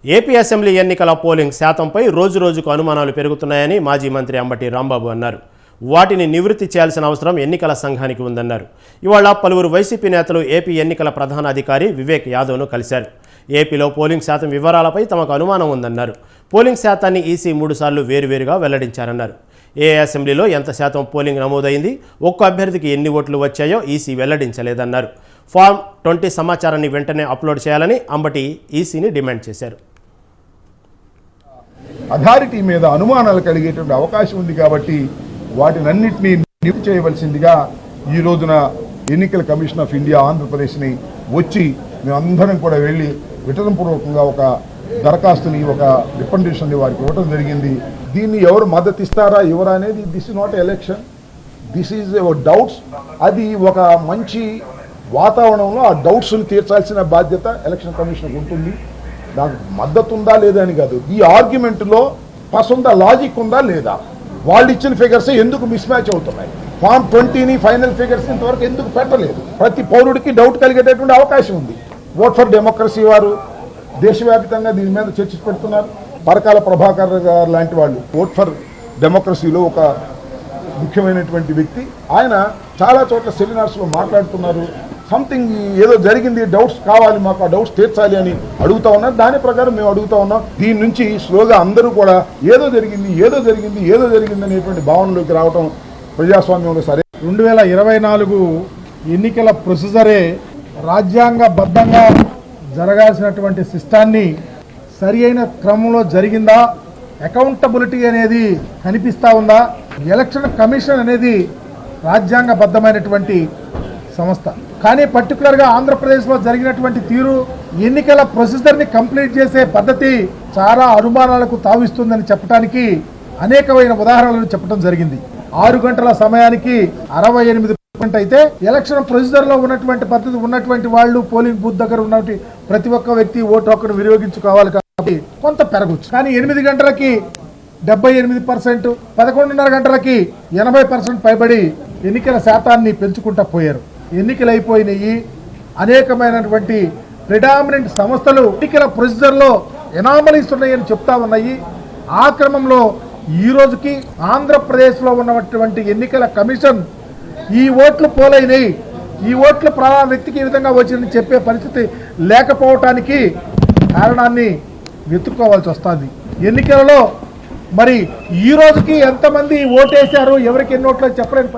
AP assembly ఎన్నికల polling శాతంపై రోజురోజుకు అనుమానాలు పెరుగుతున్నాయని మాజీ మంత్రి అంబటి రాంబాబు అన్నారు. వాటిని నివృత్తి చేయాల్సిన అవసరం ఎన్నికల సంఘానికి ఉందన్నారు. ఇవాళ పలువురు వైసీపీ నేతలు ఏపీ ఎన్నికల ప్రధాన అధికారి వివేక్ యాదవ్ను కలిశారు. ఏపీలో పోలింగ్ శాతం వివరాలపై తమకు అనుమానం ఉందన్నారు. పోలింగ్ శాతాన్ని ఈసీ 3 సార్లు వేరువేరుగా వెల్లడించారన్నారు. ఏ అసెంబ్లీలో ఎంత శాతం పోలింగ్ నమోదైంది, ఒక్క అభ్యర్థికి ఎన్ని ఓట్లు వచ్చాయో ఈసీ వెల్లడించలేదన్నారు. ఫామ్ 20 సమాచారాన్ని వెంటనే అప్లోడ్ చేయాలని అంబటి ఈసీని డిమాండ్ చేశారు. అథారిటీ మీద అనుమానాలు కలిగేటువంటి అవకాశం ఉంది కాబట్టి వాటినన్నింటినీ నివృత్తి చేయవలసిందిగా ఈ రోజున ఎన్నికల కమిషన్ ఆఫ్ ఇండియా ఆంధ్రప్రదేశ్ని వచ్చి మేమందరం కూడా వెళ్ళి విటనపూర్వకంగా ఒక దరఖాస్తుని, ఒక రికమెండేషన్ని వారికి ఇవ్వడం జరిగింది. దీన్ని ఎవరు మద్దతు ఇస్తారా ఎవరా అనేది this is not election, this is doubts. అది ఒక మంచి వాతావరణంలో ఆ డౌట్స్ని తీర్చాల్సిన బాధ్యత ఎలక్షన్ కమిషన్కి ఉంటుంది. దానికి మద్దతు ఉందా లేదా అని కాదు, ఈ ఆర్గ్యుమెంట్లో పసంద లాజిక్ ఉందా లేదా, వాళ్ళు ఇచ్చిన ఫిగర్స్ ఎందుకు మిస్ మ్యాచ్ అవుతున్నాయి, ఫామ్ 20ని ఫైనల్ ఫిగర్స్ ఇంతవరకు ఎందుకు పెట్టలేదు. ప్రతి పౌరుడికి డౌట్ కలిగేటటువంటి అవకాశం ఉంది. ఓట్ ఫర్ డెమోక్రసీ వారు దేశవ్యాప్తంగా దీని మీద చర్చ పెడుతున్నారు. పరకాల ప్రభాకర్ గారు లాంటి వాళ్ళు ఓట్ ఫర్ డెమోక్రసీలో ఒక ముఖ్యమైనటువంటి వ్యక్తి. ఆయన చాలా చోట్ల సెమినార్స్లో మాట్లాడుతున్నారు. సంథింగ్ ఏదో జరిగింది, డౌట్స్ కావాలి, మాకు ఆ డౌట్స్ తీర్చాలి అని అడుగుతా ఉన్నారు. దాని ప్రకారం మేము అడుగుతా ఉన్నాం. దీని నుంచి స్లోగా అందరూ కూడా ఏదో జరిగింది ఏదో జరిగింది ఏదో జరిగింది అనేటువంటి భావనలోకి రావటం ప్రజాస్వామ్యంలో సరే. 2024 ఎన్నికల ప్రొసీజరే రాజ్యాంగబద్ధంగా జరగాల్సినటువంటి సిస్టాన్ని సరి అయిన క్రమంలో జరిగిందా, అకౌంటబిలిటీ అనేది కనిపిస్తూ ఉందా. ఎలక్షన్ కమిషన్ అనేది రాజ్యాంగబద్ధమైనటువంటి సంస్థ, కానీ పర్టికులర్గా ఆంధ్రప్రదేశ్లో జరిగినటువంటి తీరు, ఎన్నికల ప్రొసీజర్ని కంప్లీట్ చేసే పద్ధతి చాలా అనుమానాలకు తావిస్తుందని చెప్పడానికి అనేకమైన ఉదాహరణలు చెప్పడం జరిగింది. 6 గంటల సమయానికి 68% అయితే ఎలక్షన్ ప్రొసీజర్లో ఉన్నటువంటి పద్ధతి ఉన్నటువంటి వాళ్ళు పోలింగ్ బూత్ దగ్గర ఉన్నటువంటి ప్రతి ఒక్క వ్యక్తి ఓటు హక్కును వినియోగించుకోవాలి కాబట్టి కొంత పెరగచ్చు. కానీ 8 గంటలకి 78%, 11:30 గంటలకి 80% పైబడి ఎన్నికల శాతాన్ని పెంచుకుంటూ పోయారు. ఎన్నికలు అయిపోయినాయి. అనేకమైనటువంటి ప్రిడామినెంట్ సంస్థలు ఎన్నికల ప్రొసీజర్లో ఎనామలీస్ ఉన్నాయని చెప్తా ఉన్నాయి. ఆ క్రమంలో ఈ రోజుకి ఆంధ్రప్రదేశ్లో ఉన్నటువంటి ఎన్నికల కమిషన్ ఈ ఓట్లు పోలైనవి, ఈ ఓట్లు ప్రధాన వ్యక్తికి ఈ విధంగా వచ్చిందని చెప్పే పరిస్థితి లేకపోవటానికి కారణాన్ని వెతుక్కోవాల్సి వస్తుంది. ఎన్నికలలో మరి ఈ రోజుకి ఎంతమంది ఓటేశారు, ఎవరికి ఎన్ని ఓట్లు చెప్పలేని